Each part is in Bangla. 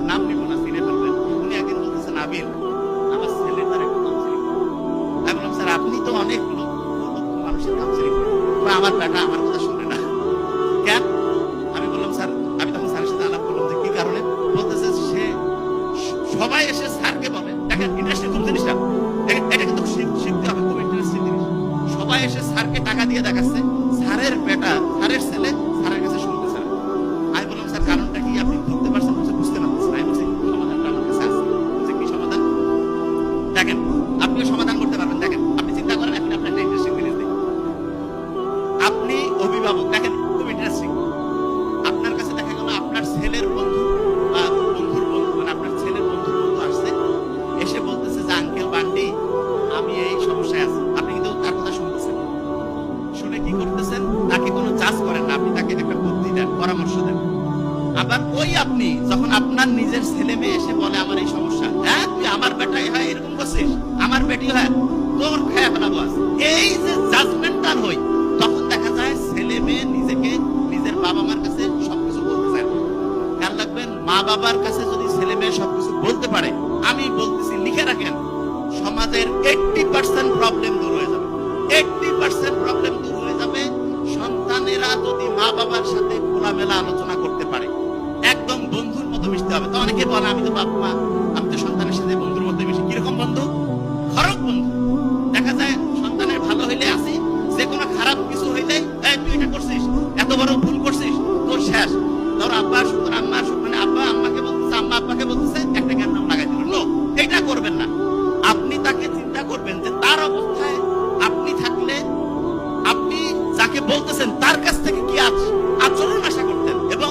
নাম নিব না, চিনে ফেলবেন। উনি একদিন বলতেছেন, আবির আমার ছেলে তার একটু কাউন্সিলিং। আমি বললাম, স্যার আপনি তো অনেক লক্ষ মানুষের কাউন্সিলিং করেন, আমার বেটা আমার কথা শুনে না কেন? আমি বললাম, স্যার আমি তখন স্যারের সাথে আলাপ করলাম যে কি কারণে। বলতেছে সে সবাই এসে স্যারকে বলে, দেখেন ইন্টারেস্টিং কোন জিনিসটা, এটা কিন্তু শিখতে হবে, খুব ইন্টারেস্টিং জিনিস। সবাই এসে স্যারকে টাকা দিয়ে দেখাচ্ছে স্যারের বেটা স্যারের ছেলে স্যারের কাছে শুনতেছে না। আমি বললাম, স্যার কারণটা কি আপনি ধরতে পারছেন? বুঝতে পারছেন? আমি বলছি সমাধানটা আমার কাছে আছে। বলছে কি সমাধান? দেখেন আপনিও সমাধান করতে পারবেন। দেখেন আপনি চিন্তা করেন, এখন আপনার একটা ইন্টারেস্টিং জিনিস দেখি। আপনি অভিভাবক, দেখেন খুব ইন্টারেস্টিং। আপনার কাছে দেখা গেল আপনার ছেলের বন্ধু বা বন্ধুর বন্ধু, মানে আপনার ছেলের বন্ধুর বন্ধু আসছে, এসে বলতেছে যে আঙ্কেল বান্টি আমি এই সমস্যায় আছি। আপনি কিন্তু তার কথা শুনতেছেন, শুনে কি করতেছেন? তাকে কোনো জাজ করেন না, আপনি তাকে একটা বুদ্ধি দেন, পরামর্শ দেন। আবার ওই আপনি যখন আপনার নিজের ছেলে মেয়ে এসে বলে আমার এই সমস্যা, হ্যাঁ তুই আমার বেটাই হয় এরকম করছিস, আমার বেটি হয় তোর খায়া ফেলাবো আজ, এই যে জাজমেন্টাল হই, তখন দেখা যায় ছেলে মেয়ে নিজেকে নিজের বাবা মার কাছে সবকিছু বলতে চায়। খেয়াল রাখবেন, মা বাবার কাছে যদি ছেলে মেয়ে সবকিছু বলতে পারে, আমি বলতেছি লিখে রাখেন, সমাজের 80% প্রবলেম দূর হয়ে যাবে। 80% প্রবলেম দূর হয়ে যাবে সন্তানেরা যদি মা বাবার সাথে খোলামেলা আলোচনা করতে পারে। একদম বন্ধুর মতো মিশতে হবে। তো অনেকে বলে আমি তো বাপ মা, আমি তো সন্তানের সাথে বন্ধুর মতো মিশি। কিরকম বন্ধু? খরক বন্ধু। দেখা যায় সন্তানের ভালো হইলে আসি, যে কোনো খারাপ কিছু হইলে তুই এটা করছিস, এত বড় ভুল করছিস, তোর শেষ। তোর আব্বা সুখ, আম্মা সুখ, মানে আব্বা আম্মাকে বলতেছে, আম্মা আব্বাকে বলতেছে, একটা জ্ঞান নাম লাগাই দিল। নো, এটা করবেন না। আপনি তাকে চিন্তা করবেন যে তার অবস্থায় আপনি থাকলে আপনি যাকে বলতেছেন তার কাছ থেকে কি আচরণ আশা করতেন, এবং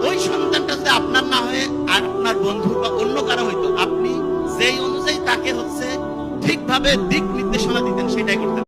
ওই সন্তানটা যদি আপনার না হয়ে আর আপনার বন্ধু বা অন্য কারো হইতো, আপনি যেই অনুযায়ী তাকে হচ্ছে ঠিকভাবে দিক নির্দেশনা দিতেন, সেটাই করতেন।